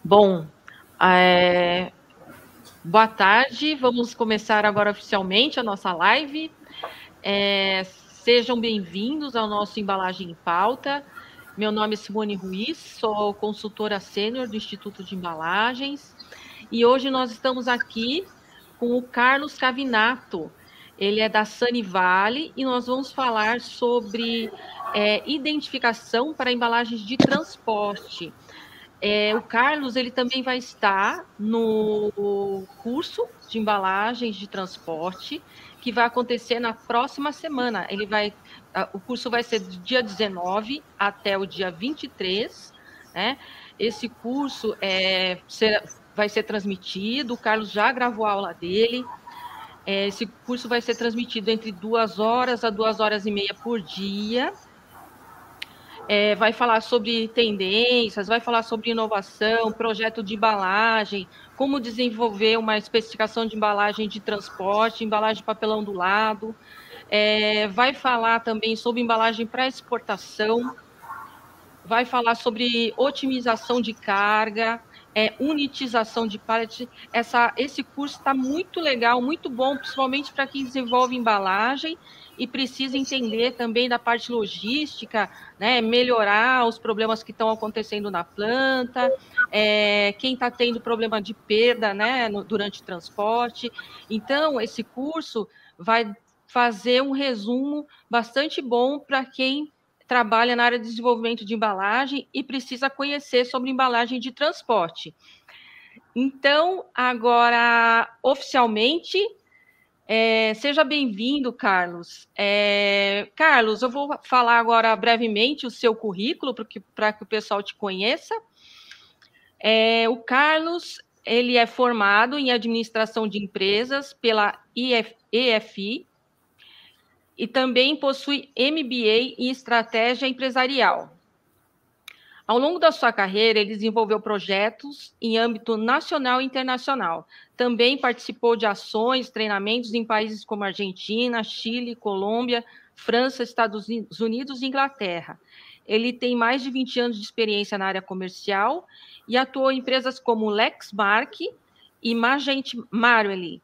Bom, é, boa tarde. Vamos começar agora oficialmente a nossa live. Sejam bem-vindos ao nosso Embalagem em Pauta. Meu nome é Simone Ruiz, sou consultora sênior do Instituto de Embalagens e hoje nós estamos aqui com o Carlos Cavinato. Ele é da Sanivale e nós vamos falar sobre identificação para embalagens de transporte. O Carlos, ele também vai estar no curso de embalagens de transporte, que vai acontecer na próxima semana. O curso vai ser do dia 19 até o dia 23, né? Esse curso vai ser transmitido, o Carlos já gravou a aula dele. Esse curso vai ser transmitido entre 2 horas a 2 horas e meia por dia. Vai falar sobre tendências, vai falar sobre inovação, projeto de embalagem, como desenvolver uma especificação de embalagem de transporte, embalagem de papelão do lado. Vai falar também sobre embalagem para exportação, vai falar sobre otimização de carga, unitização de pallet. Esse curso está muito legal, muito bom, principalmente para quem desenvolve embalagem e precisa entender também da parte logística, né, melhorar os problemas que estão acontecendo na planta, quem está tendo problema de perda, né, durante o transporte. Então, esse curso vai fazer um resumo bastante bom para quem trabalha na área de desenvolvimento de embalagem e precisa conhecer sobre embalagem de transporte. Então, agora, oficialmente, seja bem-vindo, Carlos. Carlos, eu vou falar agora brevemente o seu currículo para que o pessoal te conheça. O Carlos, ele é formado em administração de empresas pela EFI, e também possui MBA em estratégia empresarial. Ao longo da sua carreira, ele desenvolveu projetos em âmbito nacional e internacional. Também participou de ações, treinamentos em países como Argentina, Chile, Colômbia, França, Estados Unidos e Inglaterra. Ele tem mais de 20 anos de experiência na área comercial e atuou em empresas como Lexmark e Magent Marelli.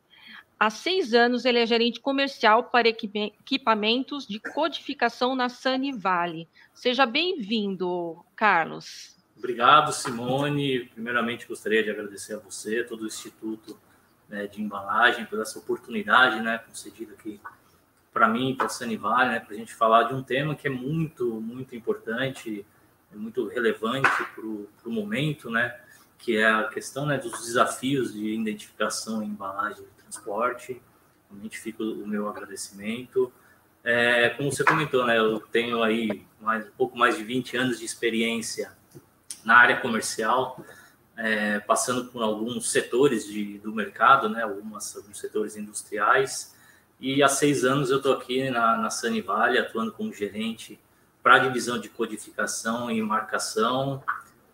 Há 6 anos, ele é gerente comercial para equipamentos de codificação na Sanivale. Seja bem-vindo, Carlos. Obrigado, Simone. Primeiramente, gostaria de agradecer a você, todo o Instituto, né, de Embalagem, por essa oportunidade, né, concedida aqui para mim, para a Sanivale, né, para a gente falar de um tema que é muito, muito importante, muito relevante para o momento, né, que é a questão, né, dos desafios de identificação em embalagem de transporte. Realmente fica o meu agradecimento. Como você comentou, né, eu tenho aí um pouco mais de 20 anos de experiência na área comercial, passando por alguns setores do mercado, né, alguns setores industriais, e há 6 anos eu estou aqui na Sanivale, atuando como gerente para a divisão de codificação e marcação,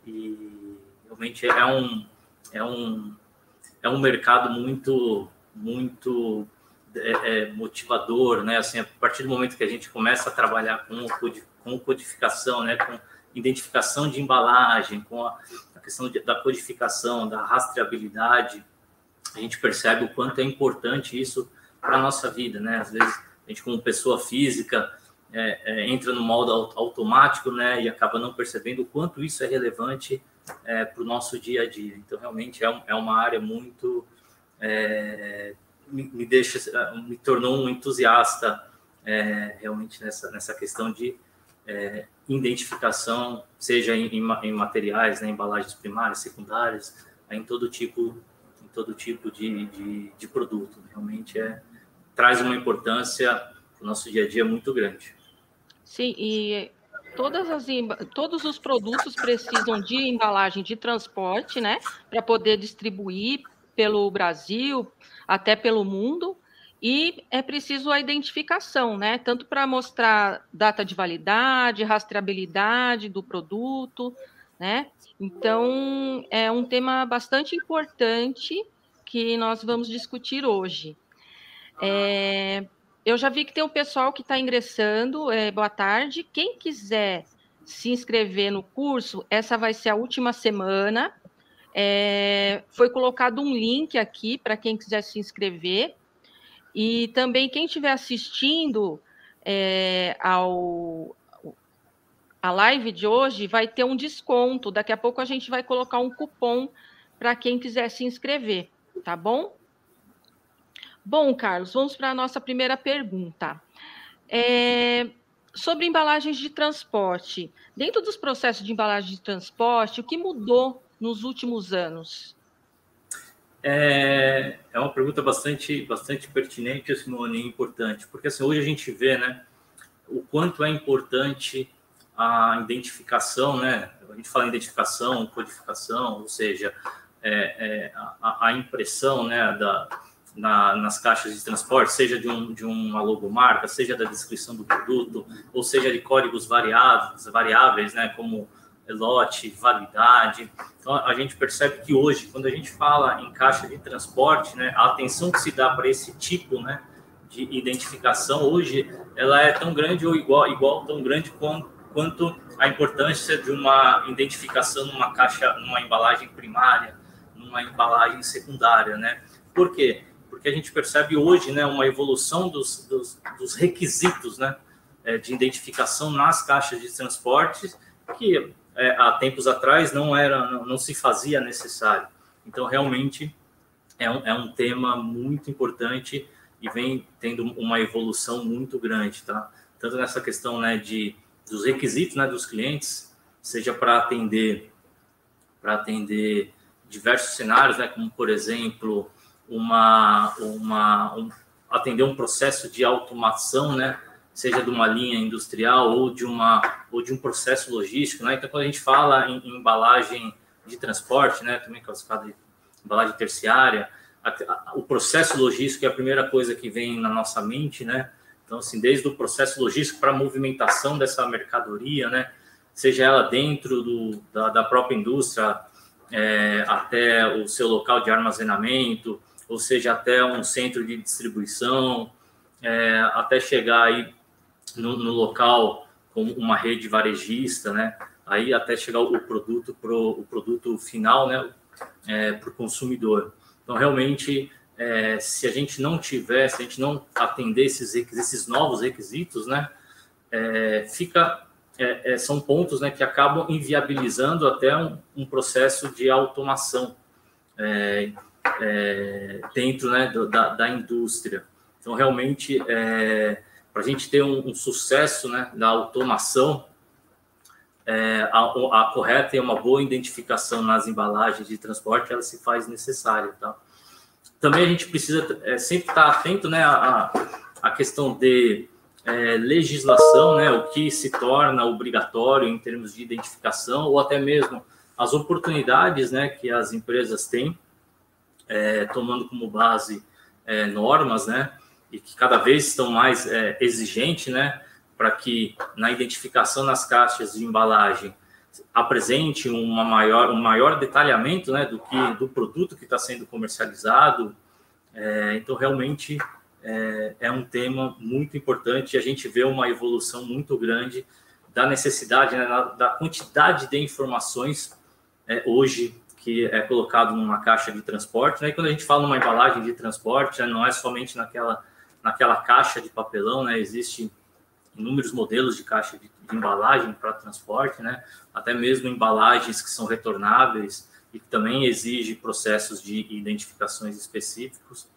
e realmente é um mercado muito, muito motivador, né? Assim, a partir do momento que a gente começa a trabalhar com codificação, né? Com identificação de embalagem, com a questão da codificação, da rastreabilidade, a gente percebe o quanto é importante isso para a nossa vida, né? Às vezes, a gente, como pessoa física, entra no modo automático, né? E acaba não percebendo o quanto isso é relevante para o nosso dia a dia. Então, realmente, é uma área muito... me tornou um entusiasta realmente nessa questão de identificação, seja em materiais, né, embalagens primárias, secundárias, em todo tipo de produto. Realmente traz uma importância para o nosso dia a dia muito grande. Sim, e todos os produtos precisam de embalagem de transporte, né, para poder distribuir pelo Brasil, até pelo mundo, e é preciso a identificação, né, tanto para mostrar data de validade, rastreabilidade do produto, né, então é um tema bastante importante que nós vamos discutir hoje. Eu já vi que tem um pessoal que está ingressando. Boa tarde. Quem quiser se inscrever no curso, essa vai ser a última semana. Foi colocado um link aqui para quem quiser se inscrever. E também quem estiver assistindo a live de hoje vai ter um desconto. Daqui a pouco a gente vai colocar um cupom para quem quiser se inscrever, tá bom? Bom, Carlos, vamos para a nossa primeira pergunta. Sobre embalagens de transporte. Dentro dos processos de embalagem de transporte, o que mudou nos últimos anos? É uma pergunta bastante pertinente, Simone, e importante, porque assim, hoje a gente vê, né, o quanto é importante a identificação, né? A gente fala em identificação, codificação, ou seja, a impressão, né, nas caixas de transporte, seja de uma logomarca, seja da descrição do produto, ou seja de códigos variáveis, né, como lote, validade. Então, a gente percebe que hoje, quando a gente fala em caixa de transporte, né, a atenção que se dá para esse tipo, né, de identificação, hoje, ela é tão grande ou igual tão grande quanto a importância de uma identificação numa caixa, numa embalagem primária, numa embalagem secundária, né? Por quê? Porque a gente percebe hoje, né, uma evolução dos requisitos, né, de identificação nas caixas de transporte, que há tempos atrás não se fazia necessário. Então, realmente, é um tema muito importante e vem tendo uma evolução muito grande, tá? Tanto nessa questão, né, dos requisitos, né, dos clientes, seja para atender diversos cenários, né, como, por exemplo, atender um processo de automação, né, seja de uma linha industrial ou de um processo logístico, né? Então, quando a gente fala em embalagem de transporte, né, também classificado de embalagem terciária, o processo logístico é a primeira coisa que vem na nossa mente, né? Então, assim, desde o processo logístico para a movimentação dessa mercadoria, né, seja ela dentro da própria indústria, até o seu local de armazenamento, ou seja, até um centro de distribuição, até chegar aí no local como uma rede varejista, né? Aí até chegar o produto final, né? Para o consumidor. Então, realmente, se a gente não atender esses novos requisitos, né? São pontos, né, que acabam inviabilizando até um processo de automação dentro, né, da indústria. Então, realmente, para a gente ter um sucesso, né, da automação, a correta e uma boa identificação nas embalagens de transporte, ela se faz necessária, tá? Também a gente precisa sempre estar atento, né, à questão de legislação, né, o que se torna obrigatório em termos de identificação, ou até mesmo as oportunidades, né, que as empresas têm, tomando como base normas, né, e que cada vez estão mais exigentes, né, para que na identificação nas caixas de embalagem apresente um maior detalhamento, né, do produto que está sendo comercializado. Então, realmente, é um tema muito importante e a gente vê uma evolução muito grande da necessidade, né, da quantidade de informações hoje que é colocado numa caixa de transporte, né? E quando a gente fala numa embalagem de transporte, não é somente naquela caixa de papelão, né? Existem inúmeros modelos de caixa de embalagem para transporte, né? Até mesmo embalagens que são retornáveis e que também exigem processos de identificações específicos.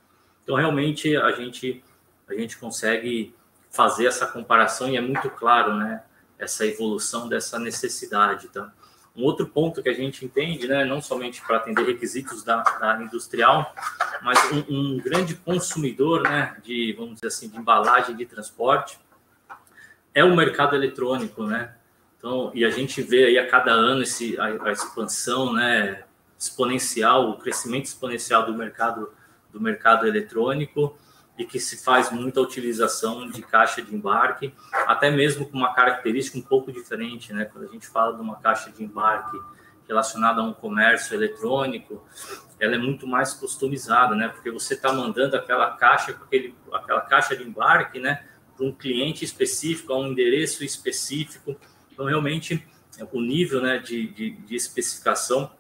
Então, realmente, a gente consegue fazer essa comparação e é muito claro, né, essa evolução dessa necessidade, tá? Um outro ponto que a gente entende, né, não somente para atender requisitos da industrial, mas um grande consumidor, né, vamos dizer assim, de embalagem de transporte, é o mercado eletrônico, né? Então, e a gente vê aí a cada ano a expansão, né, exponencial, o crescimento exponencial do mercado eletrônico, e que se faz muita utilização de caixa de embarque, até mesmo com uma característica um pouco diferente, né? Quando a gente fala de uma caixa de embarque relacionada a um comércio eletrônico, ela é muito mais customizada, né? Porque você está mandando aquela caixa de embarque, né, para um cliente específico, a um endereço específico. Então, realmente, o nível, né, de especificação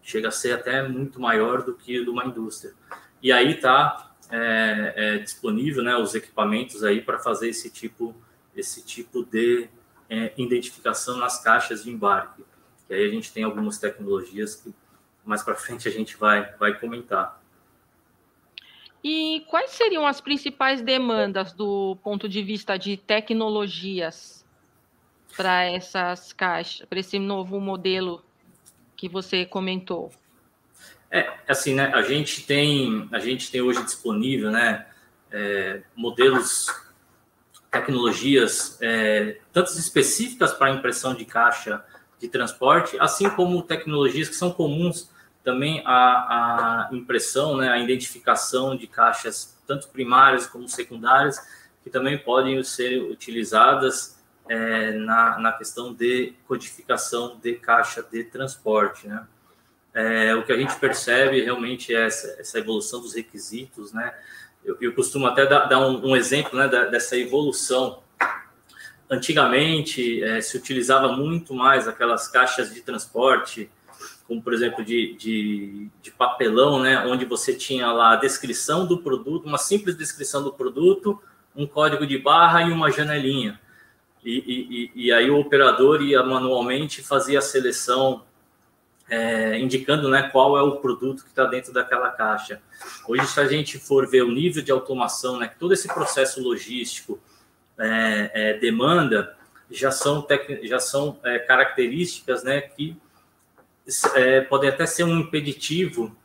chega a ser até muito maior do que de uma indústria. E aí está disponível, né, os equipamentos aí para fazer esse tipo de identificação nas caixas de embarque. E aí a gente tem algumas tecnologias que mais para frente a gente vai comentar. E quais seriam as principais demandas do ponto de vista de tecnologias para essas caixas, para esse novo modelo que você comentou? Assim, né? A gente tem hoje disponível, né? Modelos, tecnologias, tantas específicas para impressão de caixa de transporte, assim como tecnologias que são comuns também à impressão, né? A identificação de caixas, tanto primárias como secundárias, que também podem ser utilizadas na questão de codificação de caixa de transporte, né? O que a gente percebe realmente é essa evolução dos requisitos, né? Eu costumo até dar um exemplo, né, dessa evolução. Antigamente, se utilizava muito mais aquelas caixas de transporte, como, por exemplo, de papelão, né, onde você tinha lá a descrição do produto, uma simples descrição do produto, um código de barra e uma janelinha. E aí o operador ia manualmente fazer a seleção, indicando, né, qual é o produto que está dentro daquela caixa. Hoje, se a gente for ver o nível de automação, né, que todo esse processo logístico demanda, já são características, né, que podem até ser um impeditivo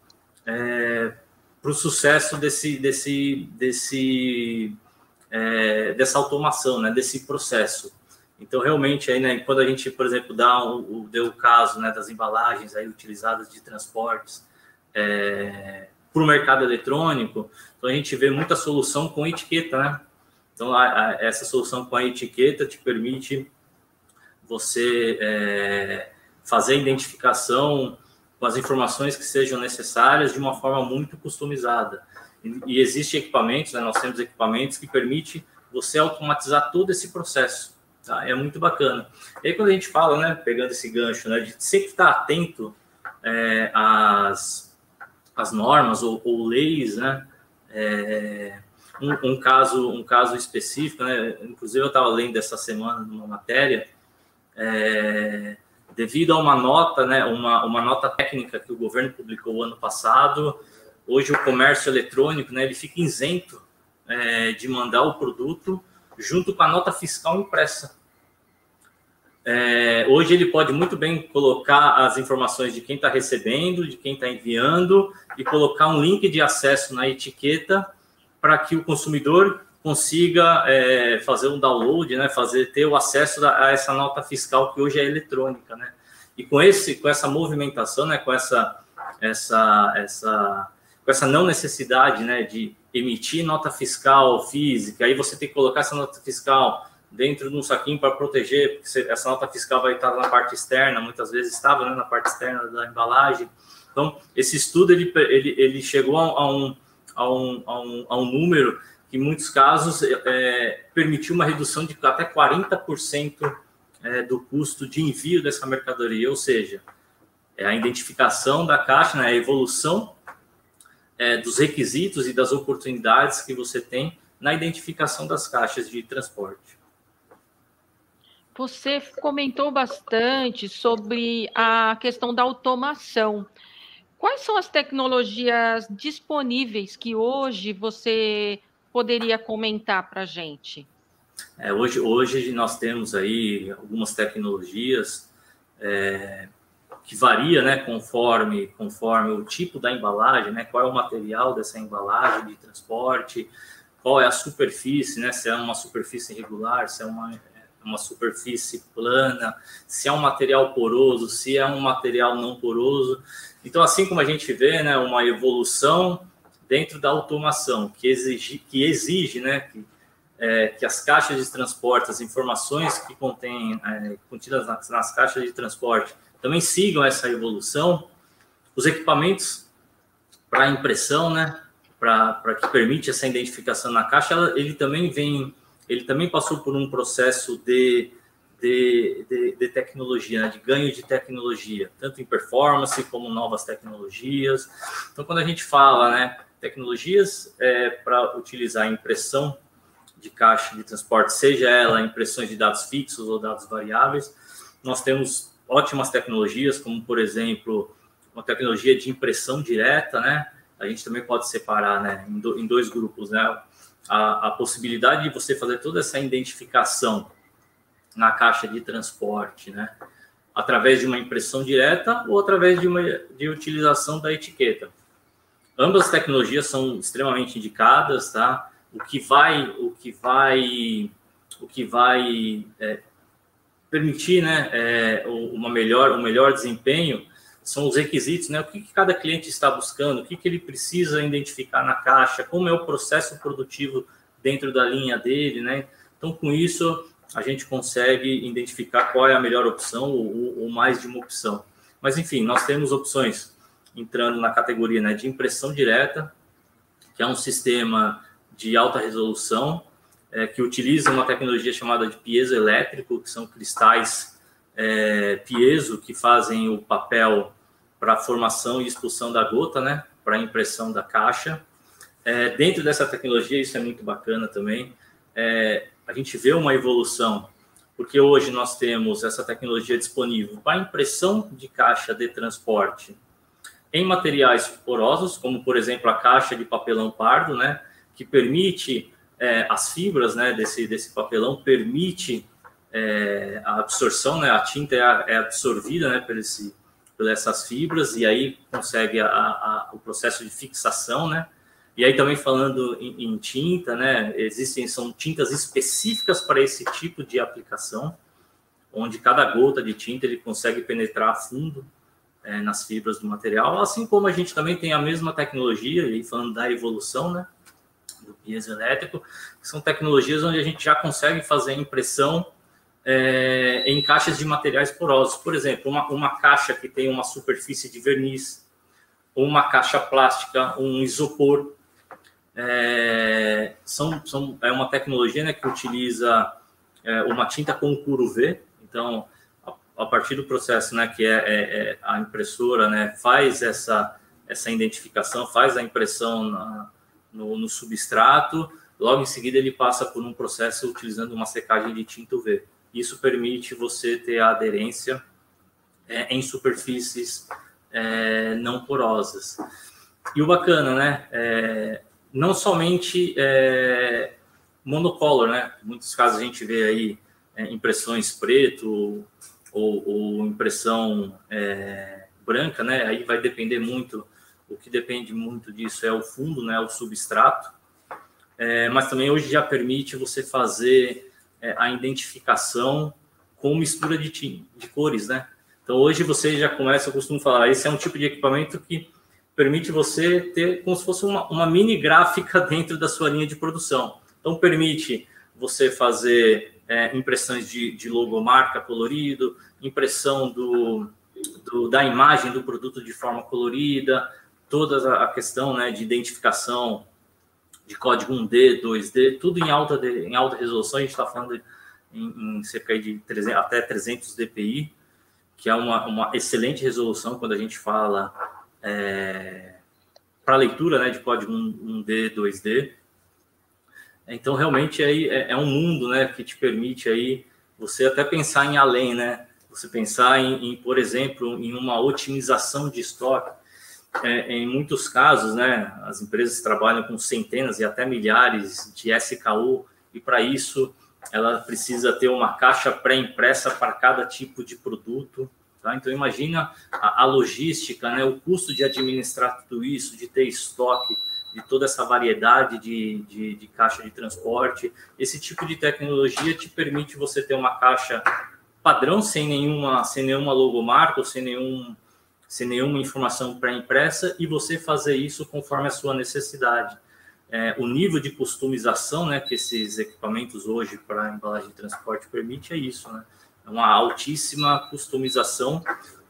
para o sucesso dessa automação, né, desse processo. Então, realmente, aí, né, quando a gente, por exemplo, deu o caso, né, das embalagens aí utilizadas de transportes para o mercado eletrônico, então a gente vê muita solução com etiqueta, né? Então, essa solução com a etiqueta te permite você fazer a identificação com as informações que sejam necessárias de uma forma muito customizada. E existem equipamentos, né, nós temos equipamentos que permitem você automatizar todo esse processo. Tá? É muito bacana. E aí, quando a gente fala, né, pegando esse gancho, né, de sempre estar atento às normas ou leis, né, um caso específico, né, inclusive eu estava lendo essa semana numa matéria, devido a uma nota, né, uma nota técnica que o governo publicou ano passado, hoje o comércio eletrônico, né, ele fica isento de mandar o produto junto com a nota fiscal impressa. Hoje ele pode muito bem colocar as informações de quem está recebendo, de quem está enviando, e colocar um link de acesso na etiqueta para que o consumidor consiga fazer um download, né, ter o acesso a essa nota fiscal que hoje é eletrônica, né? E com essa movimentação, né, com essa não necessidade, né, de emitir nota fiscal física, aí você tem que colocar essa nota fiscal dentro de um saquinho para proteger, porque essa nota fiscal vai estar na parte externa, muitas vezes estava, né, na parte externa da embalagem. Então, esse estudo ele chegou a um número que, em muitos casos, permitiu uma redução de até 40% do custo de envio dessa mercadoria, ou seja, a identificação da caixa, né, a evolução dos requisitos e das oportunidades que você tem na identificação das caixas de transporte. Você comentou bastante sobre a questão da automação. Quais são as tecnologias disponíveis que hoje você poderia comentar para a gente? Hoje nós temos aí algumas tecnologias que varia, né, conforme o tipo da embalagem, né, qual é o material dessa embalagem de transporte, qual é a superfície, né, se é uma superfície irregular, se é uma superfície plana, se é um material poroso, se é um material não poroso. Então, assim como a gente vê, né, uma evolução dentro da automação, que exige, né, que as caixas de transporte, as informações que contidas nas caixas de transporte, também sigam essa evolução. Os equipamentos para impressão, né, para que permite essa identificação na caixa, ele também passou por um processo de de tecnologia, né, de ganho de tecnologia, tanto em performance como novas tecnologias. Então, quando a gente fala, né, tecnologias para utilizar a impressão de caixa de transporte, seja ela impressões de dados fixos ou dados variáveis, nós temos ótimas tecnologias, como, por exemplo, uma tecnologia de impressão direta, né? A gente também pode separar, né, em dois grupos, né? A possibilidade de você fazer toda essa identificação na caixa de transporte, né, através de uma impressão direta ou através de utilização da etiqueta. Ambas as tecnologias são extremamente indicadas, tá? O que vai permitir, né, um melhor desempenho são os requisitos, né? O que cada cliente está buscando, o que ele precisa identificar na caixa, como é o processo produtivo dentro da linha dele, né? Então, com isso, a gente consegue identificar qual é a melhor opção ou mais de uma opção. Mas, enfim, nós temos opções entrando na categoria, né, de impressão direta, que é um sistema de alta resolução, que utiliza uma tecnologia chamada de piezoelétrico, que são cristais piezo que fazem o papel para a formação e expulsão da gota, né, para a impressão da caixa. Dentro dessa tecnologia, isso é muito bacana também, a gente vê uma evolução, porque hoje nós temos essa tecnologia disponível para impressão de caixa de transporte em materiais porosos, como, por exemplo, a caixa de papelão pardo, né, que permite as fibras, né, desse papelão, permite a absorção, né, a tinta é absorvida, né, por essas fibras, e aí consegue o processo de fixação, né. E aí também falando em tinta, né, são tintas específicas para esse tipo de aplicação, onde cada gota de tinta ele consegue penetrar a fundo nas fibras do material, assim como a gente também tem a mesma tecnologia, e falando da evolução, né, do piezoelétrico, que são tecnologias onde a gente já consegue fazer a impressão em caixas de materiais porosos. Por exemplo, uma caixa que tem uma superfície de verniz, ou uma caixa plástica, um isopor, é uma tecnologia, né, que utiliza uma tinta com curo V. Então, a partir do processo, né, que a impressora, né, faz essa identificação, faz a impressão no substrato, logo em seguida ele passa por um processo utilizando uma secagem de tinta UV. Isso permite você ter a aderência em superfícies não porosas. E o bacana, né, não somente monocolor, né? Em muitos casos a gente vê aí impressões preto ou impressão branca, né? Aí vai depender muito, o que depende muito disso é o fundo, né? O substrato. Mas também hoje já permite você fazer a identificação com mistura de cores, né? Então hoje você já começa, eu costumo falar, esse é um tipo de equipamento que permite você ter como se fosse uma mini gráfica dentro da sua linha de produção. Então, permite você fazer impressões de logomarca colorido, impressão da imagem do produto de forma colorida, toda a questão, né, de identificação de código 1D, 2D, tudo em alta resolução. A gente está falando em cerca de até 300 dpi, que é uma excelente resolução quando a gente fala para leitura, né, de código 1D, 2D. Então, realmente, aí é um mundo, né, que te permite aí você até pensar em além, né? Você pensar por exemplo, em uma otimização de estoque. Em muitos casos, né, as empresas trabalham com centenas e até milhares de SKU, e para isso ela precisa ter uma caixa pré-impressa para cada tipo de produto. Tá? Então, imagina a logística, né, o custo de administrar tudo isso, de ter estoque, de toda essa variedade de caixa de transporte. Esse tipo de tecnologia te permite você ter uma caixa padrão, sem nenhuma logomarca, ou sem nenhuma informação pré-impressa, e você fazer isso conforme a sua necessidade. O nível de customização, né, que esses equipamentos hoje para embalagem de transporte permite é isso, né? É uma altíssima customização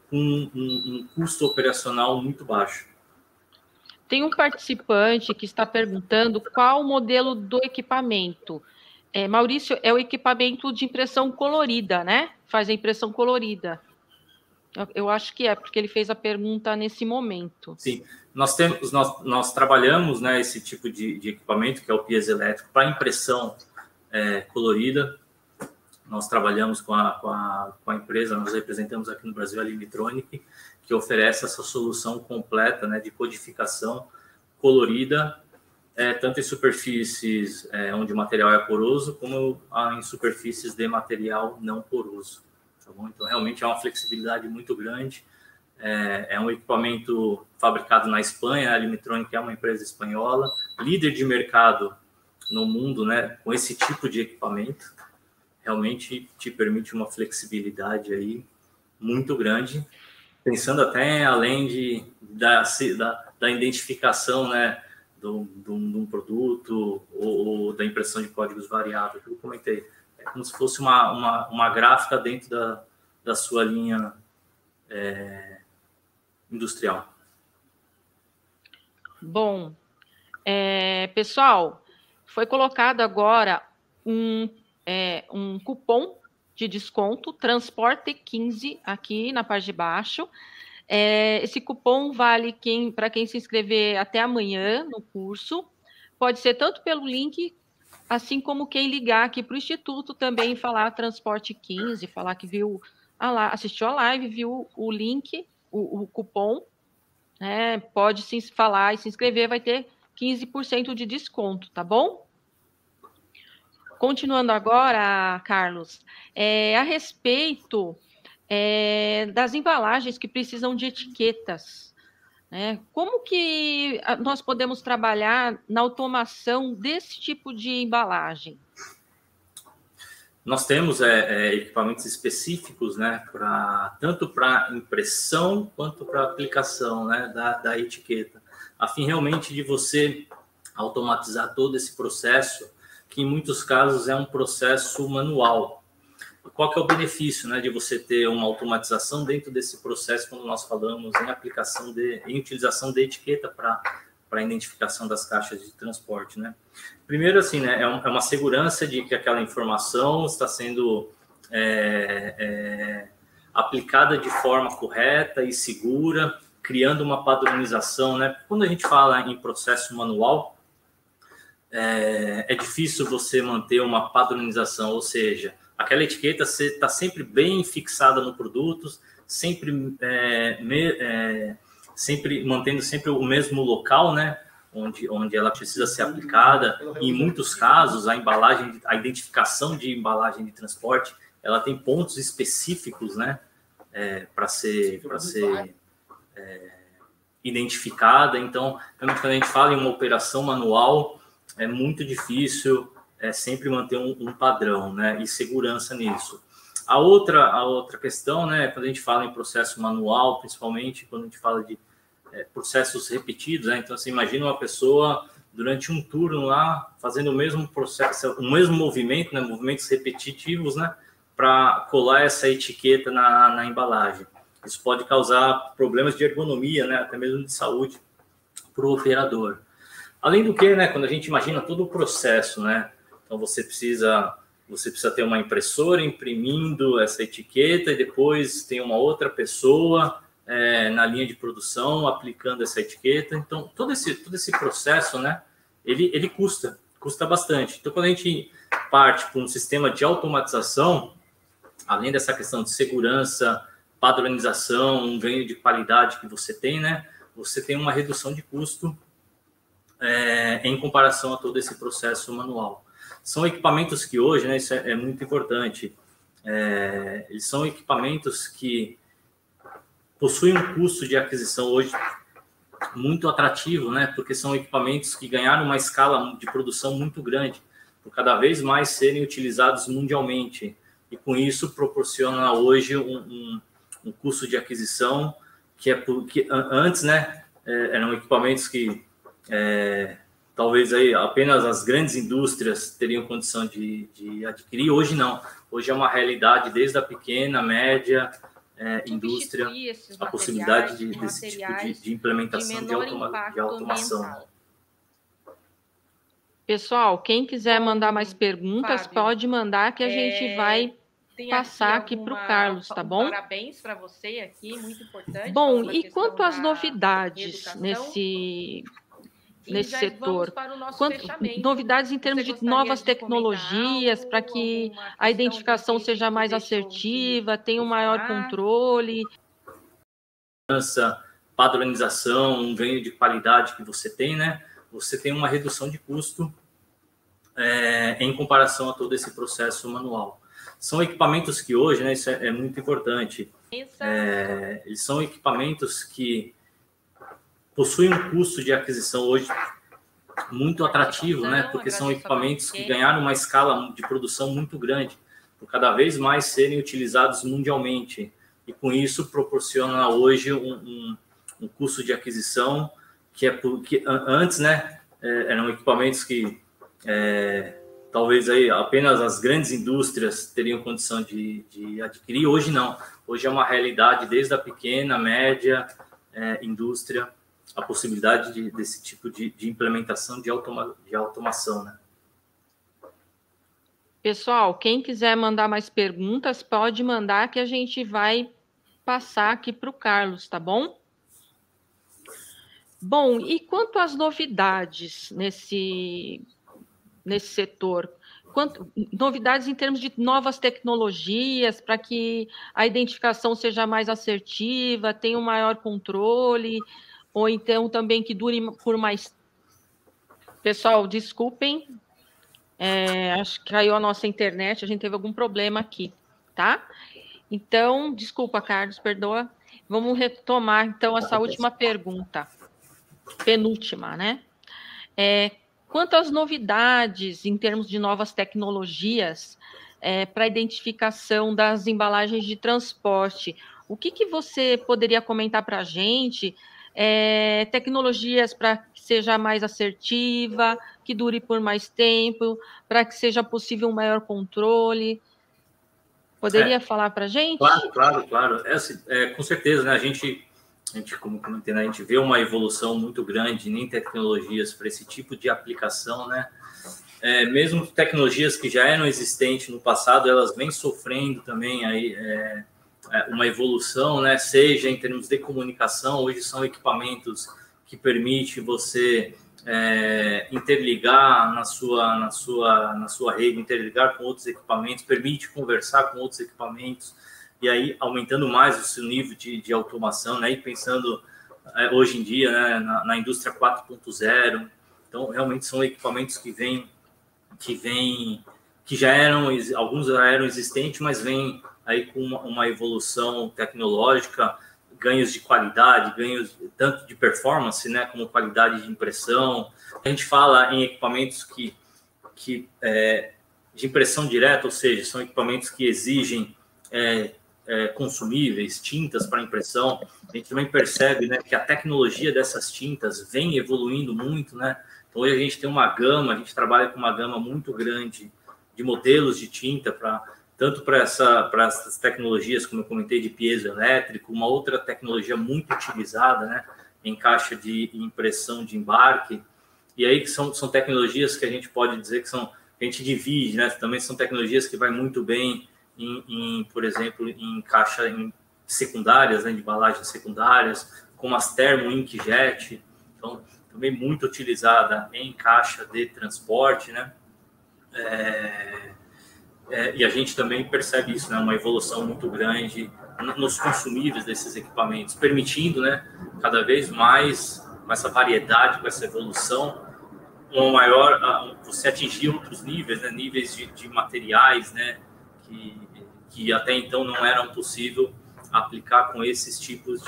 com um custo operacional muito baixo. Tem um participante que está perguntando qual o modelo do equipamento. Maurício, é o equipamento de impressão colorida, né? Faz a impressão colorida. Eu acho que é, porque ele fez a pergunta nesse momento. Sim, nós trabalhamos, né, esse tipo de equipamento, que é o piezoelétrico, para impressão colorida. Nós trabalhamos com a empresa, nós representamos aqui no Brasil a Limitronic, que oferece essa solução completa, né, de codificação colorida, tanto em superfícies onde o material é poroso, como em superfícies de material não poroso. Tá bom? Então, realmente é uma flexibilidade muito grande. É um equipamento fabricado na Espanha, a Limitronic é uma empresa espanhola, líder de mercado no mundo, né, com esse tipo de equipamento. Realmente te permite uma flexibilidade aí muito grande, pensando até além da identificação, né, de um produto ou da impressão de códigos variáveis, que eu comentei. É como se fosse uma gráfica dentro da sua linha industrial. Bom, pessoal, foi colocado agora um cupom de desconto, Transporte 15, aqui na parte de baixo. Esse cupom vale para quem se inscrever até amanhã no curso. Pode ser tanto pelo link, assim como quem ligar aqui para o Instituto também e falar Transporte 15, falar que viu assistiu a live, viu o link, o cupom, pode se falar e se inscrever, vai ter 15% de desconto, tá bom? Continuando agora, Carlos, a respeito das embalagens que precisam de etiquetas, né? Como que nós podemos trabalhar na automação desse tipo de embalagem? Nós temos equipamentos específicos, né, tanto para impressão quanto para aplicação, né, da etiqueta, a fim realmente de você automatizar todo esse processo, que em muitos casos é um processo manual. Qual que é o benefício, né, de você ter uma automatização dentro desse processo quando nós falamos em utilização de etiqueta para a identificação das caixas de transporte, né? Primeiro, assim, né, é uma segurança de que aquela informação está sendo aplicada de forma correta e segura, criando uma padronização, né? Quando a gente fala em processo manual, é difícil você manter uma padronização, ou seja, aquela etiqueta está sempre bem fixada no produto, sempre mantendo sempre o mesmo local, né, onde ela precisa ser aplicada. E em muitos casos, a identificação de embalagem de transporte, ela tem pontos específicos, né, para ser identificada. Então, quando a gente fala em uma operação manual, é muito difícil sempre manter um padrão, né, e segurança nisso. A outra questão, né, quando a gente fala em processo manual, principalmente quando a gente fala de processos repetidos, né, então você imagina uma pessoa durante um turno lá fazendo o mesmo processo, o mesmo movimento, né, movimentos repetitivos, né, para colar essa etiqueta na embalagem. Isso pode causar problemas de ergonomia, né, até mesmo de saúde para o operador. Além do que, né, quando a gente imagina todo o processo, né, então você precisa ter uma impressora imprimindo essa etiqueta e depois tem uma outra pessoa na linha de produção aplicando essa etiqueta. Então, todo esse processo, né, ele custa bastante. Então, quando a gente parte para um sistema de automatização, além dessa questão de segurança, padronização, um ganho de qualidade que você tem, né, você tem uma redução de custo em comparação a todo esse processo manual. São equipamentos que hoje, né, isso é muito importante, eles são equipamentos que possuem um custo de aquisição hoje muito atrativo, né, porque são equipamentos que ganharam uma escala de produção muito grande, por cada vez mais serem utilizados mundialmente, e com isso proporciona hoje um custo de aquisição que antes, né, eram equipamentos que talvez aí apenas as grandes indústrias teriam condição de adquirir. Hoje não. Hoje é uma realidade desde a pequena, média indústria, a possibilidade desse tipo de implementação de automação. Pessoal, quem quiser mandar mais perguntas, Fábio, pode mandar que a gente vai passar aqui para o Carlos, tá bom? Parabéns para você aqui, muito importante. Bom, e quanto às novidades nesse setor? Novidades em termos de novas tecnologias para que a identificação seja mais assertiva, tenha um maior controle? Padronização, um ganho de qualidade que você tem, né? Você tem uma redução de custo em comparação a todo esse processo manual. São equipamentos que hoje, né, isso é muito importante, eles são equipamentos que possuem um custo de aquisição hoje muito atrativo, né, porque são equipamentos que ganharam uma escala de produção muito grande, por cada vez mais serem utilizados mundialmente, e com isso proporciona hoje um custo de aquisição que antes, né, eram equipamentos que talvez aí apenas as grandes indústrias teriam condição de adquirir. Hoje não. Hoje é uma realidade desde a pequena, média indústria, a possibilidade desse tipo de implementação de automação, né? Pessoal, quem quiser mandar mais perguntas, pode mandar que a gente vai passar aqui para o Carlos, tá bom? Bom, e quanto às novidades nesse setor? Novidades em termos de novas tecnologias para que a identificação seja mais assertiva, tenha um maior controle, ou então também que dure por mais... Pessoal, desculpem, acho que caiu a nossa internet, a gente teve algum problema aqui, tá? Então, desculpa, Carlos, perdoa. Vamos retomar, então, essa última pergunta, penúltima, né? Quanto às novidades em termos de novas tecnologias para a identificação das embalagens de transporte, o que você poderia comentar para a gente? Tecnologias para que seja mais assertiva, que dure por mais tempo, para que seja possível um maior controle. Poderia falar para a gente? Claro. Com certeza, né? A gente, como comentei, né? A gente vê uma evolução muito grande em tecnologias para esse tipo de aplicação, né? Mesmo tecnologias que já eram existentes no passado, elas vêm sofrendo também aí uma evolução, né? Seja em termos de comunicação, hoje são equipamentos que permitem você interligar na sua rede, interligar com outros equipamentos, permite conversar com outros equipamentos, e aí aumentando mais o seu nível de automação, né? E pensando hoje em dia, né, na indústria 4.0, então realmente são equipamentos que alguns já eram existentes, mas vêm aí com uma evolução tecnológica, ganhos de qualidade, ganhos tanto de performance, né, como qualidade de impressão. A gente fala em equipamentos de impressão direta, ou seja, são equipamentos que exigem consumíveis, tintas para impressão. A gente também percebe, né, que a tecnologia dessas tintas vem evoluindo muito, né? Então, hoje a gente tem a gente trabalha com uma gama muito grande de modelos de tinta tanto para essas tecnologias, como eu comentei, de piezoelétrico, uma outra tecnologia muito utilizada, né, em caixa de impressão de embarque, e aí que são tecnologias que a gente pode dizer que a gente divide, né, também são tecnologias que vai muito bem por exemplo, em caixa secundárias, né, de embalagens secundárias, como as termo inkjet, então também muito utilizada em caixa de transporte, né, e a gente também percebe isso, né, uma evolução muito grande nos consumíveis desses equipamentos, permitindo, né, cada vez mais com essa variedade, com essa evolução, você atingir outros níveis, né, níveis de materiais, né, que até então não eram possível aplicar com esses tipos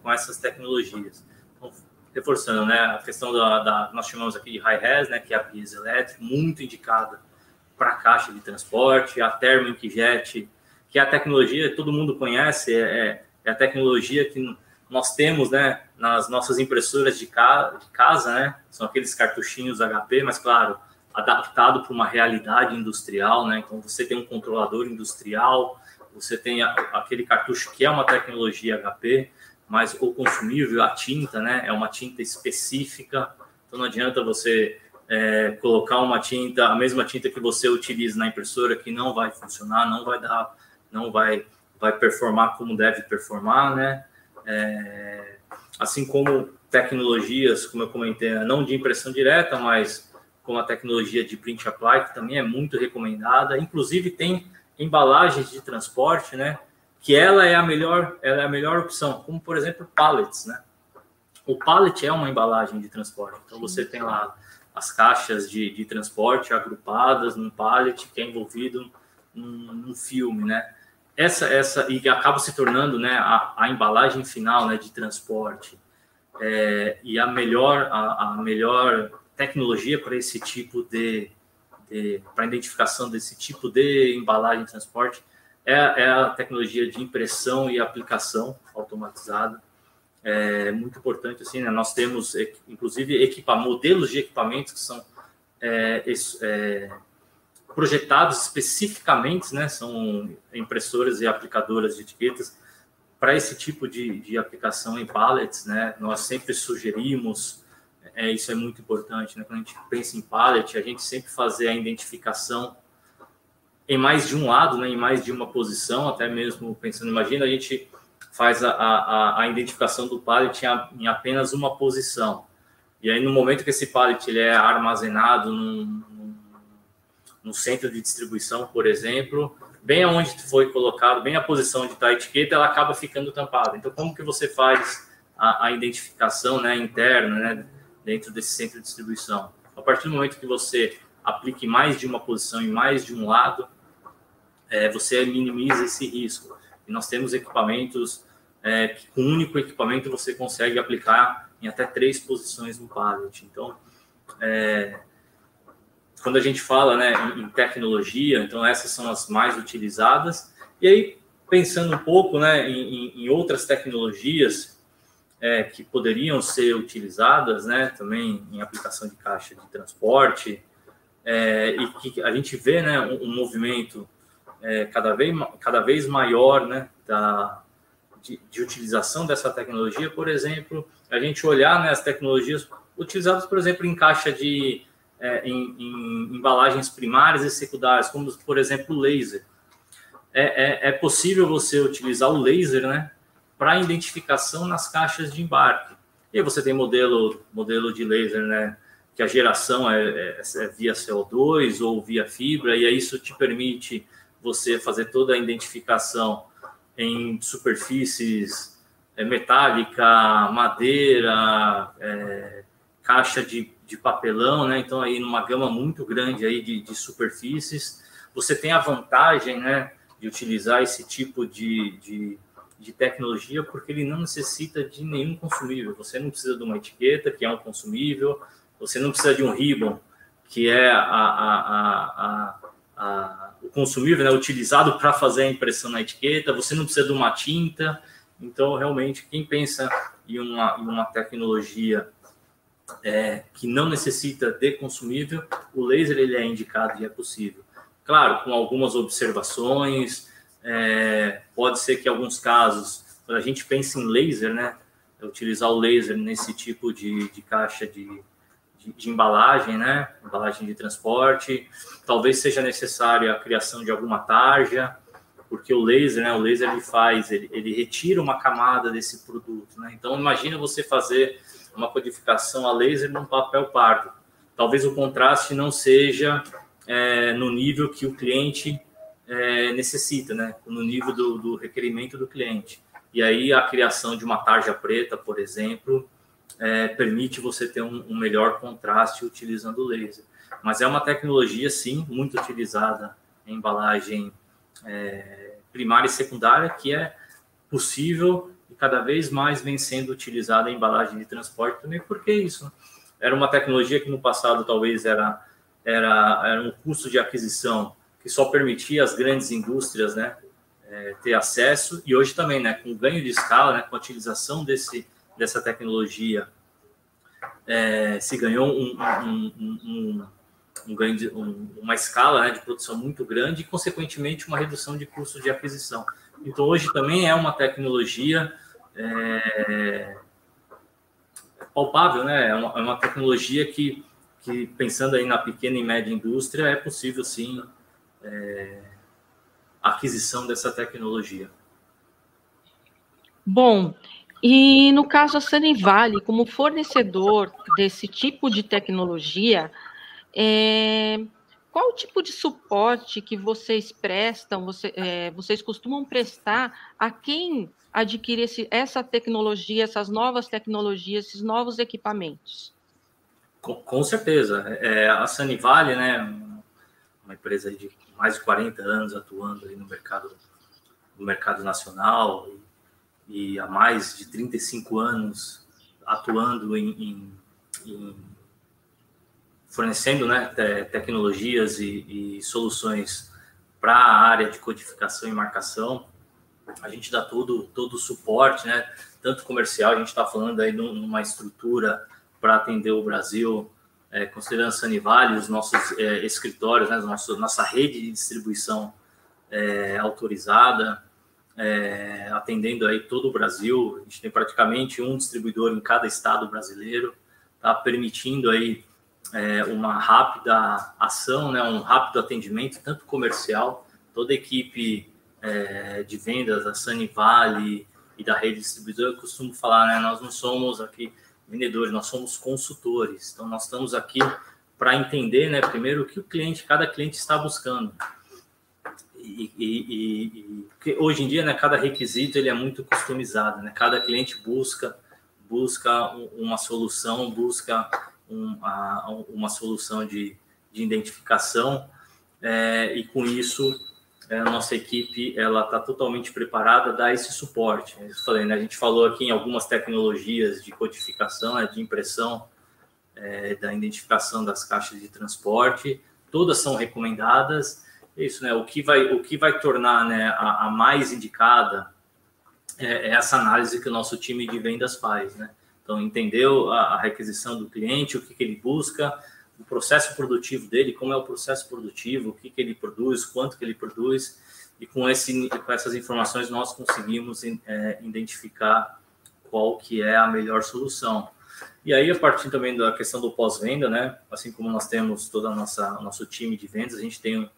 com essas tecnologias. Então, reforçando, né, a questão nós chamamos aqui de high-res, né, que é a piezoelétrica, muito indicada para caixa de transporte, a termo inkjet, que é a tecnologia que todo mundo conhece, é a tecnologia que nós temos, né, nas nossas impressoras de casa, né, são aqueles cartuchinhos HP, mas claro, adaptado para uma realidade industrial, né, então você tem um controlador industrial, você tem aquele cartucho que é uma tecnologia HP, mas o consumível, a tinta, né, é uma tinta específica, então não adianta você colocar uma tinta, a mesma tinta que você utiliza na impressora, que não vai funcionar, não vai performar como deve performar, né? Assim como tecnologias, como eu comentei, não de impressão direta, mas como a tecnologia de print apply, que também é muito recomendada. Inclusive tem embalagens de transporte, né? Que ela é a melhor opção, como por exemplo pallets, né? O pallet é uma embalagem de transporte, então você tem lá as caixas de transporte agrupadas num pallet que é envolvido num filme, né? E acaba se tornando, né, a embalagem final, né, de transporte. E a melhor tecnologia para esse tipo para identificação desse tipo de embalagem de transporte é a tecnologia de impressão e aplicação automatizada. É muito importante, assim, né? Nós temos, inclusive, modelos de equipamentos que são projetados especificamente, né? São impressoras e aplicadoras de etiquetas para esse tipo de aplicação em pallets, né? Nós sempre sugerimos, isso é muito importante, né? Quando a gente pensa em pallet, a gente sempre fazer a identificação em mais de um lado, né? Em mais de uma posição, até mesmo pensando, imagina a gente faz a identificação do pallet em apenas uma posição. E aí, no momento que esse pallet ele é armazenado no centro de distribuição, por exemplo, bem aonde foi colocado, bem a posição onde está a etiqueta, ela acaba ficando tampada. Então, como que você faz a identificação, né, interna, né, dentro desse centro de distribuição? A partir do momento que você aplique mais de uma posição e mais de um lado, você minimiza esse risco. E nós temos equipamentos que com um único equipamento você consegue aplicar em até 3 posições no pallet. Então, quando a gente fala, né, em tecnologia, então essas são as mais utilizadas. E aí, pensando um pouco, né, em outras tecnologias que poderiam ser utilizadas, né, também em aplicação de caixa de transporte, e que a gente vê, né, um movimento cada vez maior, né, de utilização dessa tecnologia. Por exemplo, a gente olhar, né, as tecnologias utilizadas, por exemplo, em caixa em embalagens primárias e secundárias, como, por exemplo, o laser. É possível você utilizar o laser, né, para identificação nas caixas de embarque. E aí você tem modelo de laser, né, que a geração é via CO2 ou via fibra, e aí isso te permite você fazer toda a identificação em superfícies metálica, madeira, caixa de papelão, né? Então, aí numa gama muito grande aí de superfícies, você tem a vantagem, né, de utilizar esse tipo de tecnologia, porque ele não necessita de nenhum consumível. Você não precisa de uma etiqueta, que é um consumível, você não precisa de um ribbon, que é o consumível, né, utilizado para fazer a impressão na etiqueta, você não precisa de uma tinta. Então, realmente, quem pensa em uma tecnologia que não necessita de consumível, o laser ele é indicado e é possível. Claro, com algumas observações, pode ser que em alguns casos, quando a gente pensa em laser, né, utilizar o laser nesse tipo de caixa de embalagem, né, embalagem de transporte, talvez seja necessária a criação de alguma tarja, porque o laser, né, ele retira uma camada desse produto, né? Então, imagina você fazer uma codificação a laser num papel pardo. Talvez o contraste não seja no nível que o cliente necessita, né? No nível do requerimento do cliente. E aí a criação de uma tarja preta, por exemplo, permite você ter um melhor contraste utilizando o laser. Mas é uma tecnologia, sim, muito utilizada em embalagem primária e secundária, que é possível e cada vez mais vem sendo utilizada em embalagem de transporte também, porque isso era uma tecnologia que no passado talvez era um custo de aquisição que só permitia às grandes indústrias, né, ter acesso, e hoje também, né, com o ganho de escala, né, com a utilização dessa tecnologia, se ganhou uma escala, né, de produção muito grande e, consequentemente, uma redução de custo de aquisição. Então, hoje também é uma tecnologia palpável, né? É uma tecnologia que que, pensando aí na pequena e média indústria, é possível, sim, a aquisição dessa tecnologia. Bom, e no caso a Sanivale, como fornecedor desse tipo de tecnologia, qual o tipo de suporte que vocês prestam, vocês costumam prestar a quem adquire essa tecnologia, essas novas tecnologias, esses novos equipamentos? Com certeza. A Sanivale, né, uma empresa de mais de 40 anos atuando aí no mercado nacional e há mais de 35 anos atuando em fornecendo, né, tecnologias e soluções para a área de codificação e marcação. A gente dá todo o suporte, né, tanto comercial, a gente está falando aí numa estrutura para atender o Brasil, considerando a Sanivale, os nossos escritórios, né, nossa rede de distribuição autorizada, atendendo aí todo o Brasil. A gente tem praticamente um distribuidor em cada estado brasileiro, tá permitindo aí uma rápida ação, né, um rápido atendimento, tanto comercial, toda a equipe de vendas da Sanivale e da rede distribuidora, eu costumo falar, né, nós não somos aqui vendedores, nós somos consultores. Então, nós estamos aqui para entender, né, primeiro, o que cada cliente está buscando. Porque hoje em dia, né, cada requisito ele é muito customizado, né? Cada cliente busca uma solução, busca uma solução de identificação, e com isso a nossa equipe ela está totalmente preparada a dar esse suporte. Eu falei, né, a gente falou aqui em algumas tecnologias de codificação, de impressão, da identificação das caixas de transporte, todas são recomendadas. Isso, né? O que vai tornar, né, a mais indicada é essa análise que o nosso time de vendas faz, né? Então, entendeu a requisição do cliente, o que ele busca, o processo produtivo dele, como é o processo produtivo, o que ele produz, quanto que ele produz, e com essas informações nós conseguimos identificar qual que é a melhor solução. E aí, a partir também da questão do pós-venda, né? Assim como nós temos todo o nosso time de vendas, a gente tem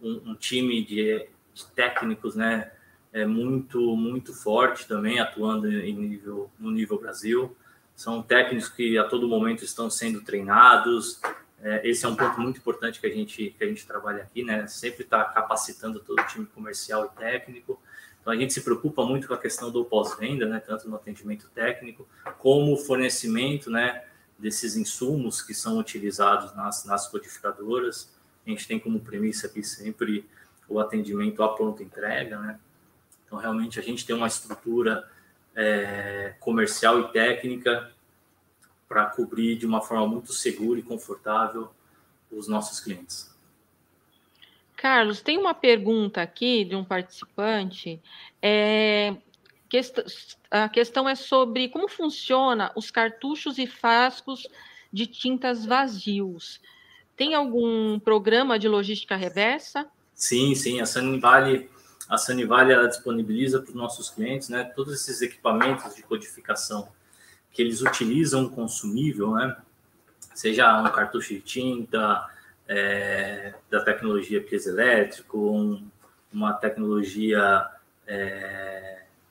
um time de técnicos, né, muito forte também, atuando no nível Brasil. São técnicos que a todo momento estão sendo treinados. Esse é um ponto muito importante que a gente trabalha aqui, né? Sempre está capacitando todo o time comercial e técnico. Então, a gente se preocupa muito com a questão do pós-venda, né? Tanto no atendimento técnico, como o fornecimento, né, desses insumos que são utilizados nas codificadoras. A gente tem como premissa aqui sempre o atendimento à pronta entrega, né? Então, realmente, a gente tem uma estrutura comercial e técnica para cobrir de uma forma muito segura e confortável os nossos clientes. Carlos, tem uma pergunta aqui de um participante. A questão é sobre como funciona os cartuchos e frascos de tintas vazios. Tem algum programa de logística reversa? Sim, a Sanivale ela disponibiliza para os nossos clientes, né, todos esses equipamentos de codificação que eles utilizam um consumível, né, seja um cartucho de tinta, da tecnologia piezoelétrico, uma tecnologia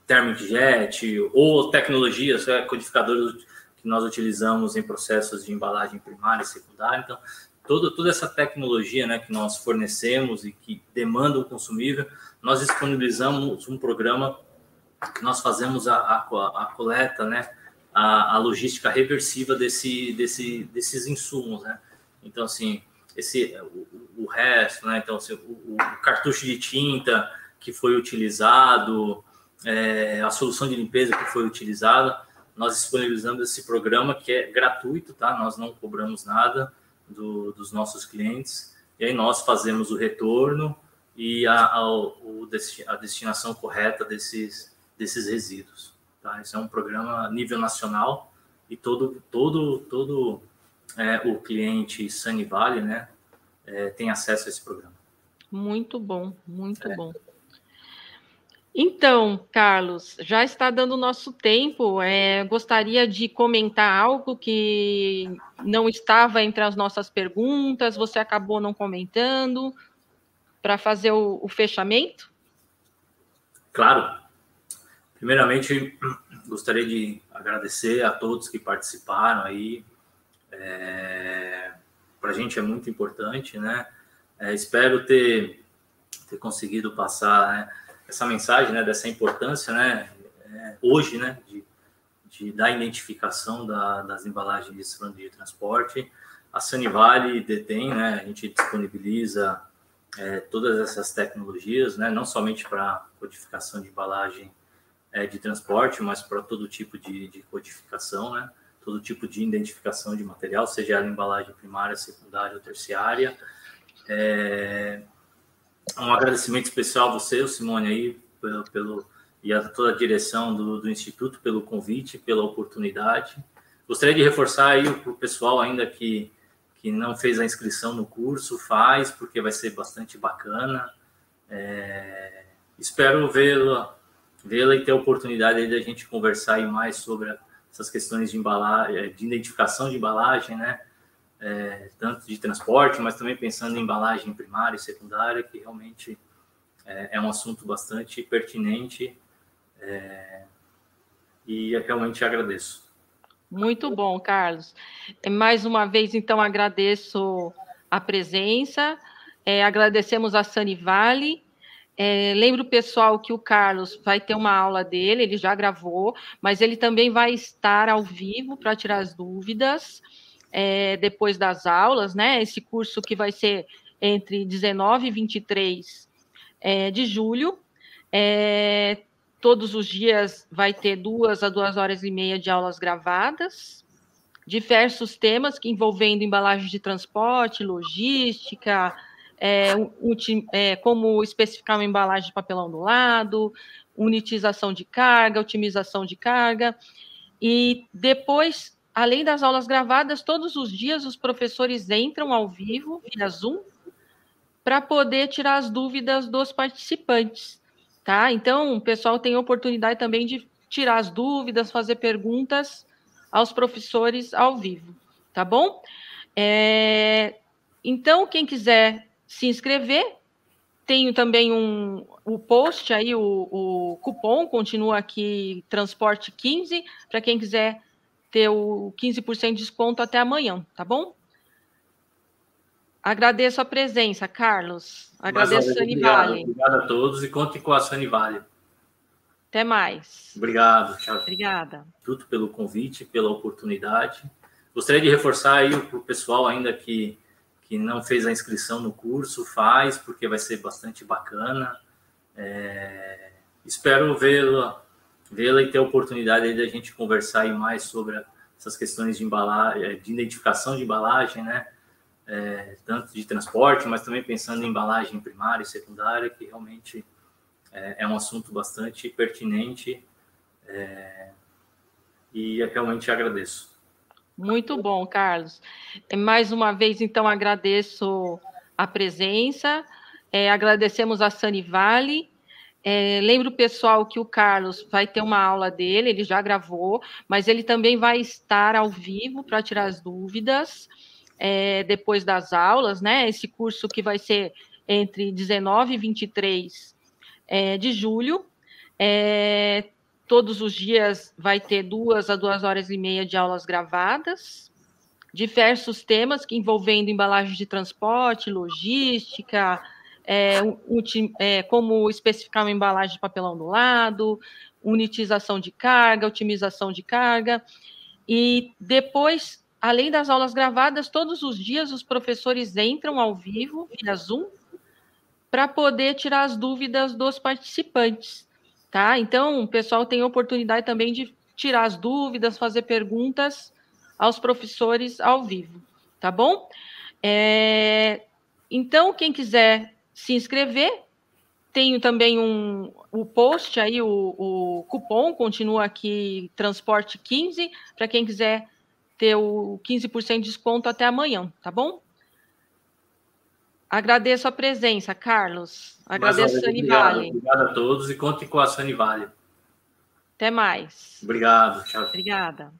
thermic jet, ou tecnologias codificadoras que nós utilizamos em processos de embalagem primária e secundária. Então, toda essa tecnologia, né, que nós fornecemos e que demanda um consumível, nós disponibilizamos um programa que nós fazemos a coleta, né, a logística reversiva desses insumos, né? Então, assim, o resto, né? Então, assim, o cartucho de tinta que foi utilizado, a solução de limpeza que foi utilizada, nós disponibilizamos esse programa que é gratuito, tá? Nós não cobramos nada dos nossos clientes, e aí nós fazemos o retorno e a destinação correta desses resíduos. Tá? Esse é um programa a nível nacional e todo o cliente Sanivale, né, tem acesso a esse programa. Muito bom, muito bom. Então, Carlos, já está dando o nosso tempo. Gostaria de comentar algo que não estava entre as nossas perguntas, você acabou não comentando, para fazer o fechamento? Claro. Primeiramente, gostaria de agradecer a todos que participaram aí. Para a gente é muito importante, né? Espero ter conseguido passar, né, essa mensagem, né, dessa importância, né, hoje, né, da identificação das embalagens de franja de transporte. A Sanivale detém, né, a gente disponibiliza todas essas tecnologias, né, não somente para codificação de embalagem de transporte, mas para todo tipo de codificação, né, todo tipo de identificação de material, seja ela embalagem primária, secundária ou terciária. Um agradecimento especial a você, Simone, aí, e a toda a direção do Instituto pelo convite, pela oportunidade. Gostaria de reforçar aí para o pessoal ainda que não fez a inscrição no curso, faz, porque vai ser bastante bacana. Espero vê-la e ter a oportunidade aí da gente conversar aí mais sobre essas questões de embalagem, de identificação de embalagem, né? Tanto de transporte, mas também pensando em embalagem primária e secundária, que realmente é um assunto bastante pertinente, e eu realmente agradeço. Muito bom, Carlos. Mais uma vez, então, agradeço a presença, agradecemos a Sanivale. Lembro o pessoal que o Carlos vai ter uma aula dele, ele já gravou, mas ele também vai estar ao vivo para tirar as dúvidas depois das aulas, né? Esse curso que vai ser entre 19 e 23 de julho. Todos os dias vai ter 2 a 2 horas e meia de aulas gravadas, diversos temas que envolvendo embalagem de transporte, logística, como especificar uma embalagem de papelão do lado, unitização de carga, otimização de carga. E depois, além das aulas gravadas, todos os dias os professores entram ao vivo, via Zoom, para poder tirar as dúvidas dos participantes, tá? Então, o pessoal tem a oportunidade também de tirar as dúvidas, fazer perguntas aos professores ao vivo, tá bom? Então, quem quiser se inscrever, tenho também o post aí, o cupom, continua aqui, Transporte 15, para quem quiser ter o 15% de desconto até amanhã, tá bom? Agradeço a presença, Carlos. Agradeço a Sanivale. Obrigado a todos e conte com a Sanivale. Até mais. Obrigado, tchau. Obrigada. Tudo pelo convite, pela oportunidade. Gostaria de reforçar aí para o pessoal ainda que não fez a inscrição no curso, faz, porque vai ser bastante bacana. Espero vê-la e ter a oportunidade aí da gente conversar aí mais sobre essas questões de embalagem, de identificação de embalagem, né? Tanto de transporte, mas também pensando em embalagem primária e secundária, que realmente é um assunto bastante pertinente, e eu realmente agradeço. Muito bom, Carlos. Mais uma vez, então, agradeço a presença, agradecemos a Sanivale. Lembro o pessoal que o Carlos vai ter uma aula dele, ele já gravou, mas ele também vai estar ao vivo para tirar as dúvidas depois das aulas, né? Esse curso que vai ser entre 19 e 23 de julho. Todos os dias vai ter 2 a 2 horas e meia de aulas gravadas, diversos temas que envolvendo embalagem de transporte, logística, como especificar uma embalagem de papelão do lado, unitização de carga, otimização de carga. E depois, além das aulas gravadas, todos os dias os professores entram ao vivo, via Zoom, para poder tirar as dúvidas dos participantes, tá? Então, o pessoal tem a oportunidade também de tirar as dúvidas, fazer perguntas aos professores ao vivo, tá bom? Então, quem quiser se inscrever, tenho também o post aí, o cupom, continua aqui, Transporte 15, para quem quiser ter o 15% de desconto até amanhã, tá bom? Agradeço a presença, Carlos. Agradeço a Sanivale. Obrigado a todos e contem com a Sanivale. Até mais. Obrigado. Tchau. Obrigada.